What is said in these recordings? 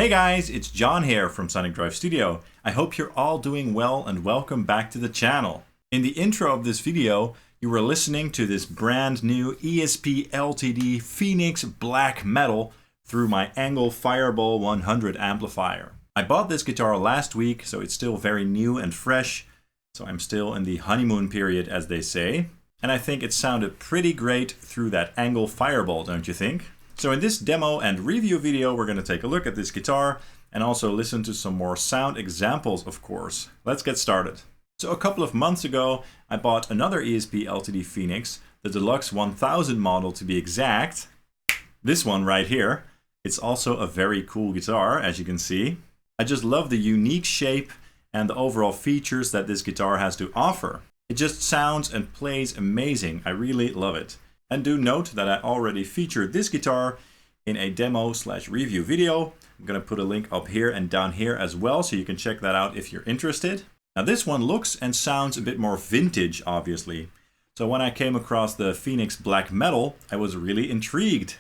Hey guys, it's John here from Sonic Drive Studio. I hope you're all doing well and welcome back to the channel. In the intro of this video, you were listening to this brand new ESP LTD Phoenix Black Metal through my ENGL Fireball 100 amplifier. I bought this guitar last week, so it's still very new and fresh. So I'm still in the honeymoon period, as they say. And I think it sounded pretty great through that ENGL Fireball, don't you think? So in this demo and review video, we're going to take a look at this guitar and also listen to some more sound examples, of course. Let's get started. So a couple of months ago, I bought another ESP LTD Phoenix, the Deluxe 1000 model to be exact. This one right here. It's also a very cool guitar, as you can see. I just love the unique shape and the overall features that this guitar has to offer. It just sounds and plays amazing. I really love it. And do note that I already featured this guitar in a demo/review video. I'm going to put a link up here and down here as well, so you can check that out if you're interested. Now this one looks and sounds a bit more vintage, obviously. So when I came across the Phoenix Black Metal, I was really intrigued.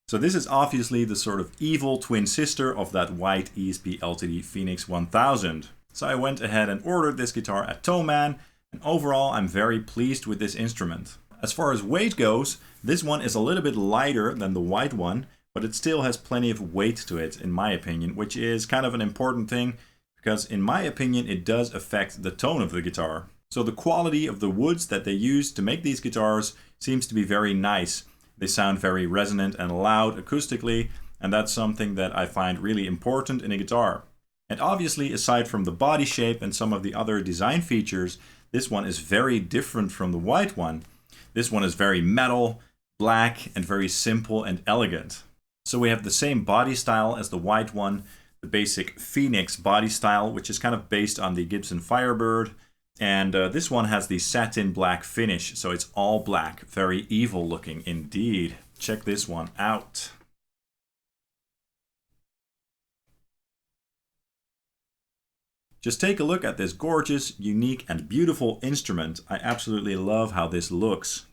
So this is obviously the sort of evil twin sister of that white ESP LTD Phoenix 1000. So I went ahead and ordered this guitar at Thomann, and overall I'm very pleased with this instrument. As far as weight goes, this one is a little bit lighter than the white one, but it still has plenty of weight to it, in my opinion, which is kind of an important thing, because in my opinion, it does affect the tone of the guitar. So the quality of the woods that they use to make these guitars seems to be very nice. They sound very resonant and loud acoustically, and that's something that I find really important in a guitar. And obviously, aside from the body shape and some of the other design features, this one is very different from the white one. This one is very metal, black, and very simple and elegant. So we have the same body style as the white one, the basic Phoenix body style, which is kind of based on the Gibson Firebird. And this one has the satin black finish, so it's all black, very evil looking indeed. Check this one out. Just take a look at this gorgeous, unique, and beautiful instrument. I absolutely love how this looks.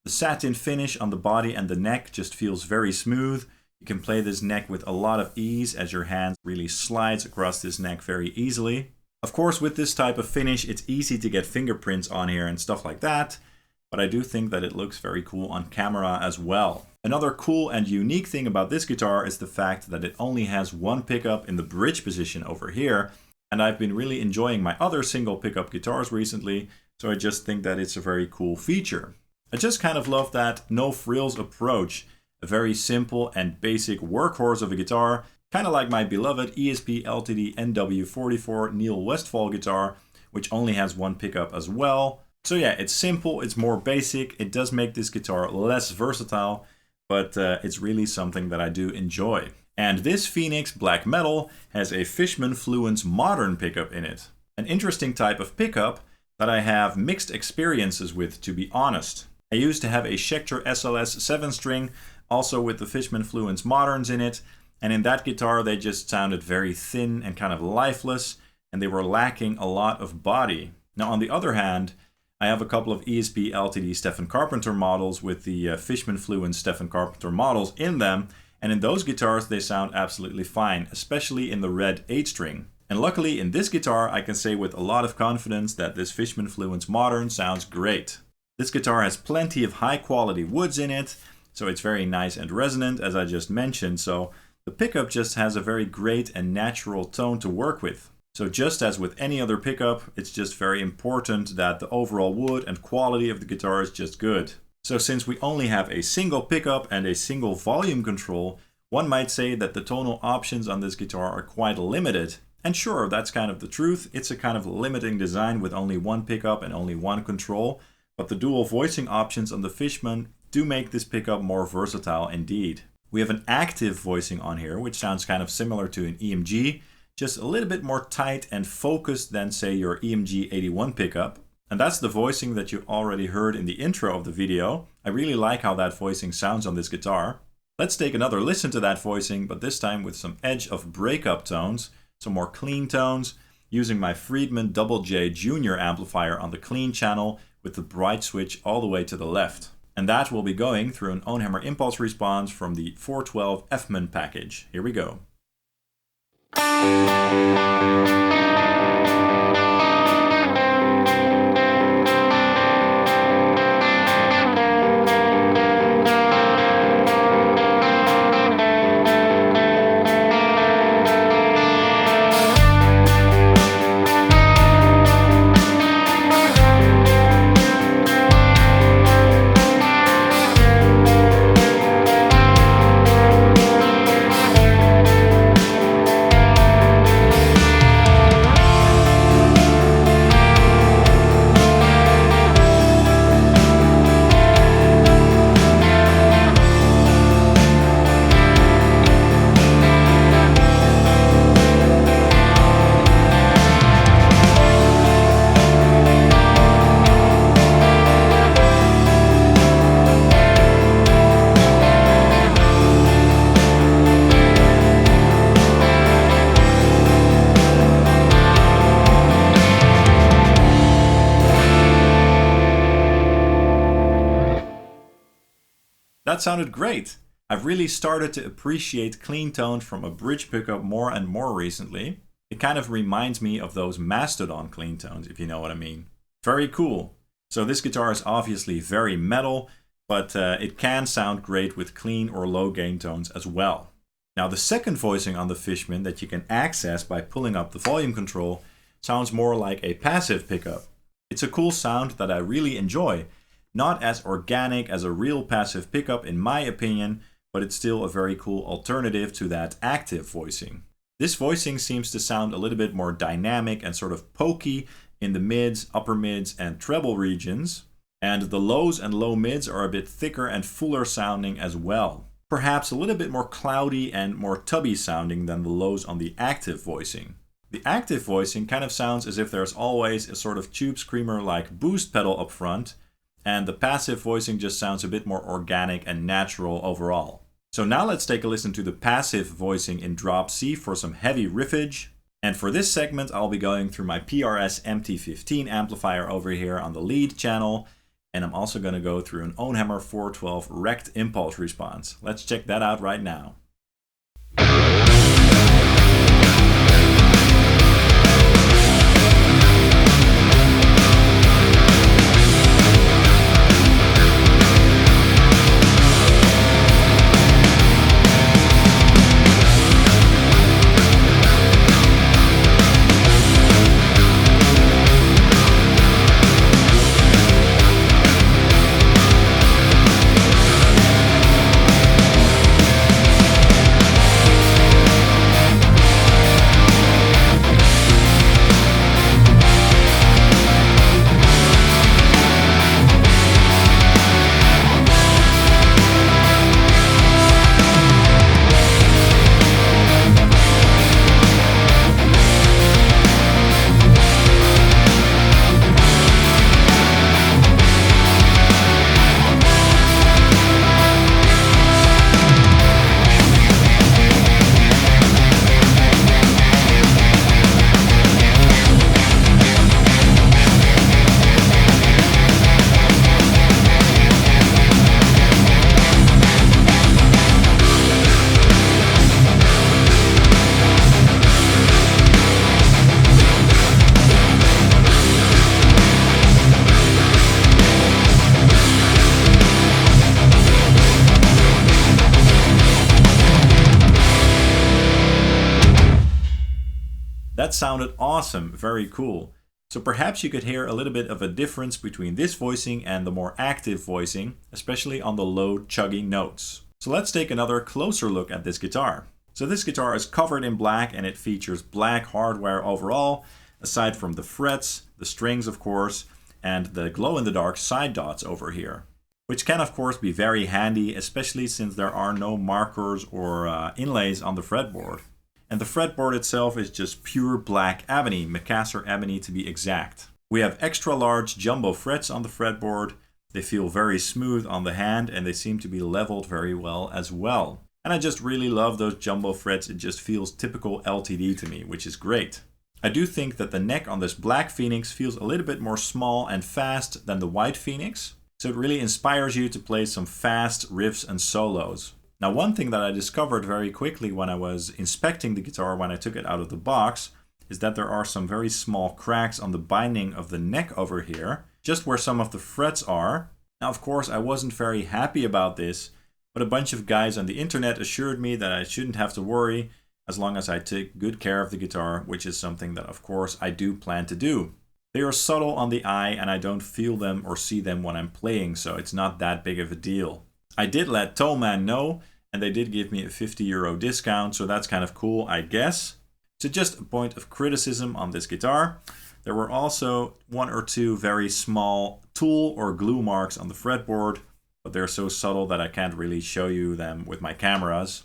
The satin finish on the body and the neck just feels very smooth. You can play this neck with a lot of ease as your hand really slides across this neck very easily. Of course, with this type of finish, it's easy to get fingerprints on here and stuff like that, but I do think that it looks very cool on camera as well. Another cool and unique thing about this guitar is the fact that it only has one pickup in the bridge position over here. And I've been really enjoying my other single pickup guitars recently, so I just think that it's a very cool feature. I just kind of love that no frills approach, a very simple and basic workhorse of a guitar, kind of like my beloved ESP LTD NW44 Neil Westphal guitar, which only has one pickup as well. So yeah, it's simple, it's more basic, it does make this guitar less versatile, but it's really something that I do enjoy. And this Phoenix Black Metal has a Fishman Fluence modern pickup in it. An interesting type of pickup that I have mixed experiences with, to be honest. I used to have a Schecter SLS 7-string, also with the Fishman Fluence moderns in it, and in that guitar they just sounded very thin and kind of lifeless, and they were lacking a lot of body. Now on the other hand, I have a couple of ESP LTD Stephen Carpenter models with the Fishman Fluence Stephen Carpenter models in them, and in those guitars, they sound absolutely fine, especially in the red 8-string. And luckily, in this guitar, I can say with a lot of confidence that this Fishman Fluence Modern sounds great. This guitar has plenty of high-quality woods in it, so it's very nice and resonant, as I just mentioned, so the pickup just has a very great and natural tone to work with. So just as with any other pickup, it's just very important that the overall wood and quality of the guitar is just good. So since we only have a single pickup and a single volume control, one might say that the tonal options on this guitar are quite limited. And sure, that's kind of the truth. It's a kind of limiting design with only one pickup and only one control. But the dual voicing options on the Fishman do make this pickup more versatile indeed. We have an active voicing on here, which sounds kind of similar to an EMG, just a little bit more tight and focused than, say, your EMG 81 pickup. And that's the voicing that you already heard in the intro of the video. I really like how that voicing sounds on this guitar. Let's take another listen to that voicing, but this time with some edge of breakup tones, some more clean tones, using my Friedman JJ Jr amplifier on the clean channel with the bright switch all the way to the left. And that will be going through an Ownhammer impulse response from the 412 Fman package. Here we go. That sounded great! I've really started to appreciate clean tones from a bridge pickup more and more recently. It kind of reminds me of those Mastodon clean tones, if you know what I mean. Very cool. So this guitar is obviously very metal, but it can sound great with clean or low gain tones as well. Now the second voicing on the Fishman that you can access by pulling up the volume control sounds more like a passive pickup. It's a cool sound that I really enjoy. Not as organic as a real passive pickup in my opinion, but it's still a very cool alternative to that active voicing. This voicing seems to sound a little bit more dynamic and sort of pokey in the mids, upper mids, and treble regions. And the lows and low mids are a bit thicker and fuller sounding as well. Perhaps a little bit more cloudy and more tubby sounding than the lows on the active voicing. The active voicing kind of sounds as if there's always a sort of tube screamer like boost pedal up front, and the passive voicing just sounds a bit more organic and natural overall. So now let's take a listen to the passive voicing in drop C for some heavy riffage. And for this segment I'll be going through my PRS MT15 amplifier over here on the lead channel, and I'm also going to go through an Ownhammer 412 Rect impulse response. Let's check that out right now. That sounded awesome, very cool. So perhaps you could hear a little bit of a difference between this voicing and the more active voicing, especially on the low chuggy notes. So let's take another closer look at this guitar. So this guitar is covered in black and it features black hardware overall, aside from the frets, the strings of course, and the glow-in-the-dark side dots over here. Which can of course be very handy, especially since there are no markers or inlays on the fretboard. And the fretboard itself is just pure black ebony, Macassar ebony to be exact. We have extra large jumbo frets on the fretboard. They feel very smooth on the hand and they seem to be leveled very well as well. And I just really love those jumbo frets. It just feels typical LTD to me, which is great. I do think that the neck on this black Phoenix feels a little bit more small and fast than the white Phoenix. So it really inspires you to play some fast riffs and solos. Now, one thing that I discovered very quickly when I was inspecting the guitar when I took it out of the box is that there are some very small cracks on the binding of the neck over here, just where some of the frets are. Now, of course, I wasn't very happy about this, but a bunch of guys on the internet assured me that I shouldn't have to worry as long as I take good care of the guitar, which is something that, of course, I do plan to do. They are subtle on the eye and I don't feel them or see them when I'm playing, so it's not that big of a deal. I did let Tollman know, and they did give me a €50 discount, so that's kind of cool, I guess. So just a point of criticism on this guitar. There were also 1 or 2 very small tool or glue marks on the fretboard, but they're so subtle that I can't really show you them with my cameras.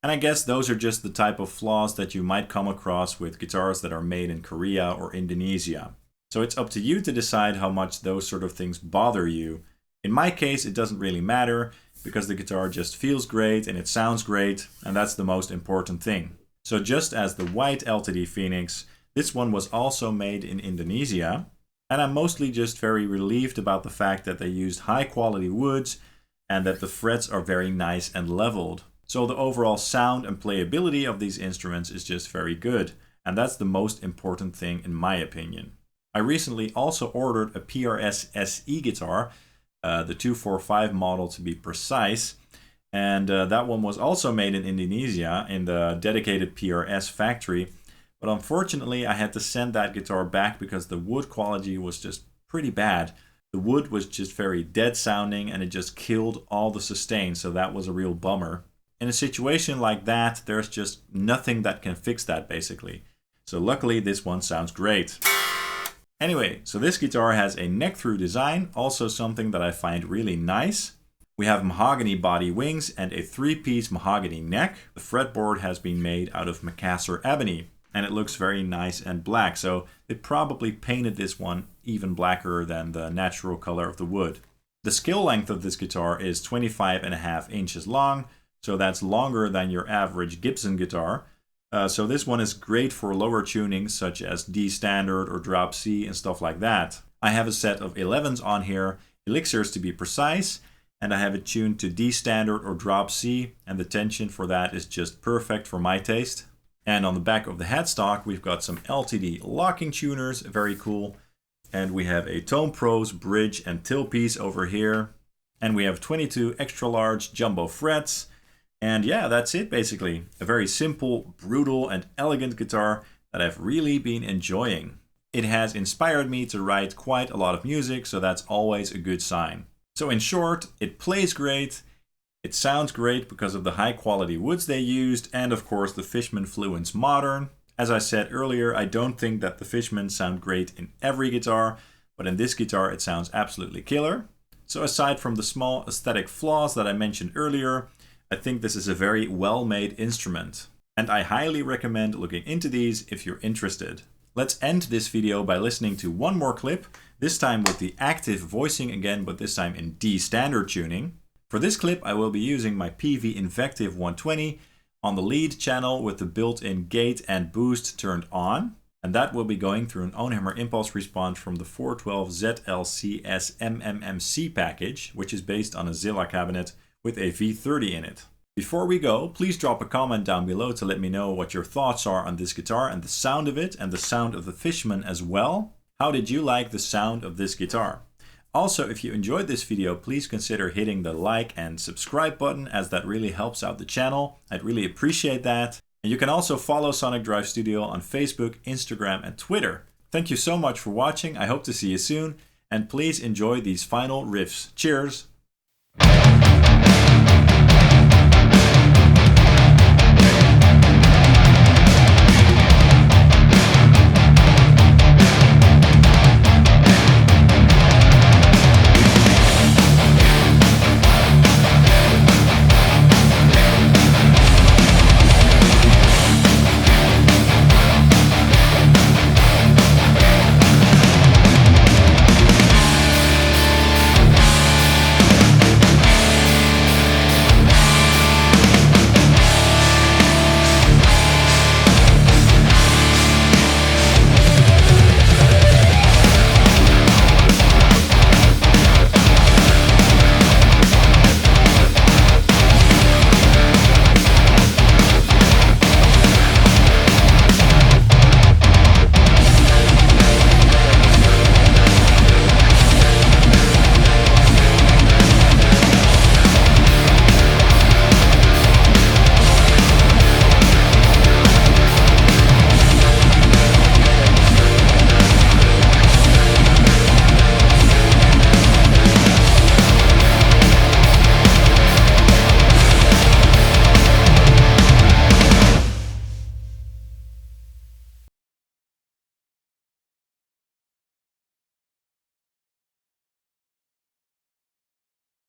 And I guess those are just the type of flaws that you might come across with guitars that are made in Korea or Indonesia. So it's up to you to decide how much those sort of things bother you. In my case, it doesn't really matter because the guitar just feels great and it sounds great, and that's the most important thing. So just as the white LTD Phoenix, this one was also made in Indonesia, and I'm mostly just very relieved about the fact that they used high quality woods and that the frets are very nice and leveled. So the overall sound and playability of these instruments is just very good, and that's the most important thing in my opinion. I recently also ordered a PRS SE guitar, the 245 model to be precise, and that one was also made in Indonesia in the dedicated PRS factory, but unfortunately I had to send that guitar back because the wood quality was just pretty bad. The wood was just very dead sounding and it just killed all the sustain, so that was a real bummer. In a situation like that, there's just nothing that can fix that basically. So luckily this one sounds great. Anyway, so this guitar has a neck-through design, also something that I find really nice. We have mahogany body wings and a 3-piece mahogany neck. The fretboard has been made out of Macassar ebony, and it looks very nice and black, so they probably painted this one even blacker than the natural color of the wood. The scale length of this guitar is 25.5 inches long, so that's longer than your average Gibson guitar. So this one is great for lower tunings such as D standard or drop C and stuff like that. I have a set of 11s on here, elixirs to be precise, and I have it tuned to D standard or drop C, and the tension for that is just perfect for my taste. And on the back of the headstock we've got some LTD locking tuners, very cool. And we have a Tone Pros bridge and tailpiece over here. And we have 22 extra large jumbo frets. And yeah, that's it basically. A very simple, brutal, and elegant guitar that I've really been enjoying. It has inspired me to write quite a lot of music, so that's always a good sign. So in short, it plays great, it sounds great because of the high quality woods they used, and of course the Fishman Fluence Modern. As I said earlier, I don't think that the Fishman sound great in every guitar, but in this guitar it sounds absolutely killer. So aside from the small aesthetic flaws that I mentioned earlier, I think this is a very well-made instrument, and I highly recommend looking into these if you're interested. Let's end this video by listening to one more clip, this time with the active voicing again, but this time in D standard tuning. For this clip, I will be using my Peavey Invective 120 on the lead channel with the built-in gate and boost turned on, and that will be going through an Ownhammer impulse response from the 412 ZLCS MMMC package, which is based on a Zilla cabinet with a V30 in it. Before we go, please drop a comment down below to let me know what your thoughts are on this guitar and the sound of it and the sound of the Fishman as well. How did you like the sound of this guitar? Also, if you enjoyed this video, please consider hitting the like and subscribe button, as that really helps out the channel. I'd really appreciate that. And you can also follow Sonic Drive Studio on Facebook, Instagram, and Twitter. Thank you so much for watching. I hope to see you soon, and please enjoy these final riffs. Cheers!